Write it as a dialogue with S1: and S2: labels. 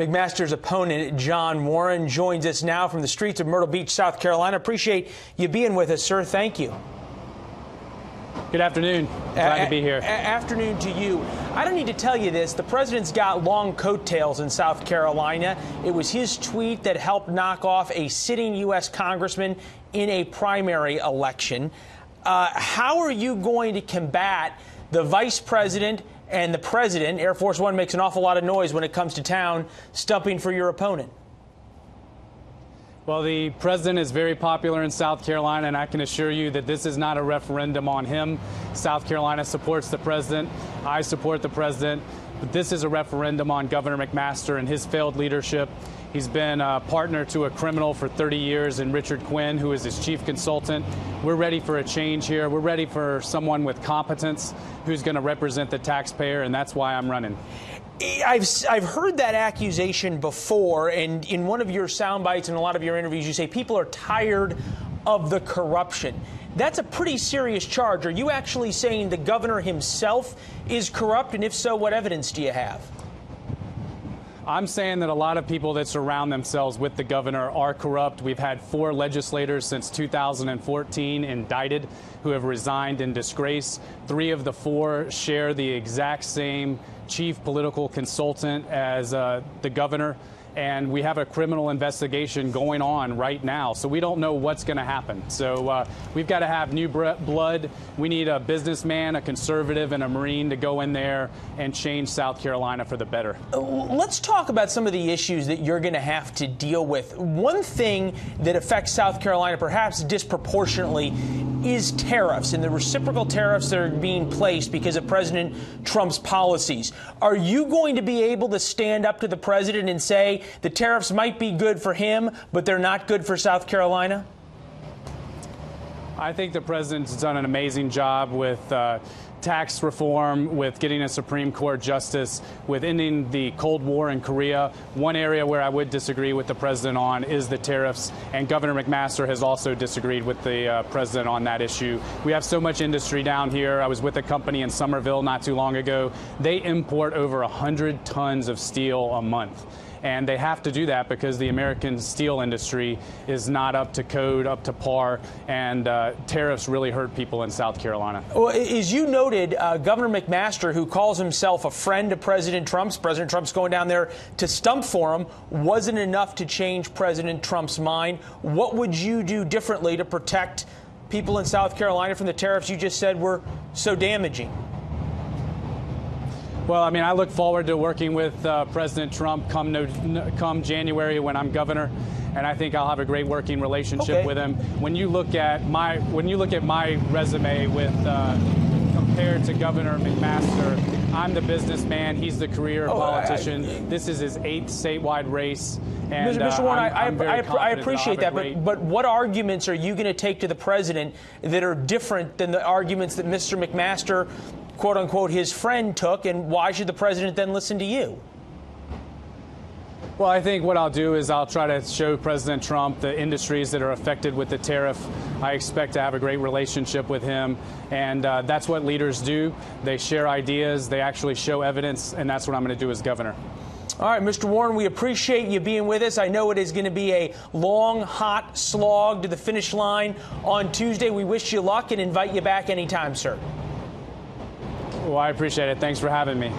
S1: McMaster's opponent, John Warren, joins us now from the streets of Myrtle Beach, South Carolina. Appreciate you being with us, sir. Thank you.
S2: Good afternoon. Glad to be here.
S1: Afternoon to you. I don't need to tell you this. The president's got long coattails in South Carolina. It was his tweet that helped knock off a sitting U.S. congressman in a primary election. How are you going to combat the vice president and the president? Air Force One makes an awful lot of noise when it comes to town, stumping for your opponent.
S2: Well, the president is very popular in South Carolina, and I can assure you that this is not a referendum on him. South Carolina supports the president. I support the president. But this is a referendum on Governor McMaster and his failed leadership. He's been a partner to a criminal for 30 years in Richard Quinn, who is his chief consultant. We're ready for a change here. We're ready for someone with competence who's going to represent the taxpayer, and that's why I'm running.
S1: I've heard that accusation before, and in one of your sound bites and a lot of your interviews, you say people are tired of the corruption. That's a pretty serious charge. Are you actually saying the governor himself is corrupt? And if so, what evidence do you have?
S2: I'm saying that a lot of people that surround themselves with the governor are corrupt. We've had 4 legislators since 2014 indicted who have resigned in disgrace. 3 of the 4 share the exact same chief political consultant as the governor. And we have a criminal investigation going on right now, so we don't know what's going to happen. So we've got to have new blood. We need a businessman, a conservative, and a Marine to go in there and change South Carolina for the better.
S1: Let's talk about some of the issues that you're going to have to deal with. One thing that affects South Carolina perhaps disproportionately is tariffs and the reciprocal tariffs that are being placed because of President Trump's policies. Are you going to be able to stand up to the president and say the tariffs might be good for him, but they're not good for South Carolina?
S2: I think the president's done an amazing job with tax reform, with getting a Supreme Court justice, with ending the Cold War in Korea. One area where I would disagree with the president on is the tariffs, and Governor McMaster has also disagreed with the president on that issue. We have so much industry down here. I was with a company in Somerville not too long ago. They import over 100 tons of steel a month. And they have to do that because the American steel industry is not up to code, up to par, and tariffs really hurt people in South Carolina.
S1: Well, as you noted, Governor McMaster, who calls himself a friend of President Trump's going down there to stump for him, wasn't enough to change President Trump's mind. What would you do differently to protect people in South Carolina from the tariffs you just said were so damaging?
S2: Well, I mean, I look forward to working with President Trump come January when I'm governor, and I think I'll have a great working relationship with him. When you look at my resume with compared to Governor McMaster, I'm the businessman. He's the career politician. This is his 8th statewide race. And,
S1: Mr. Warren, I appreciate that, but what arguments are you going to take to the president that are different than the arguments that Mr. McMaster, quote unquote, his friend took, and why should the president then listen to you?
S2: Well, I think what I'll do is I'll try to show President Trump the industries that are affected with the tariff. I expect to have a great relationship with him, and that's what leaders do. They share ideas, they actually show evidence, and that's what I'm going to do as governor.
S1: All right, Mr. Warren, we appreciate you being with us. I know it is going to be a long, hot slog to the finish line on Tuesday. We wish you luck and invite you back anytime, sir.
S2: Well, I appreciate it. Thanks for having me.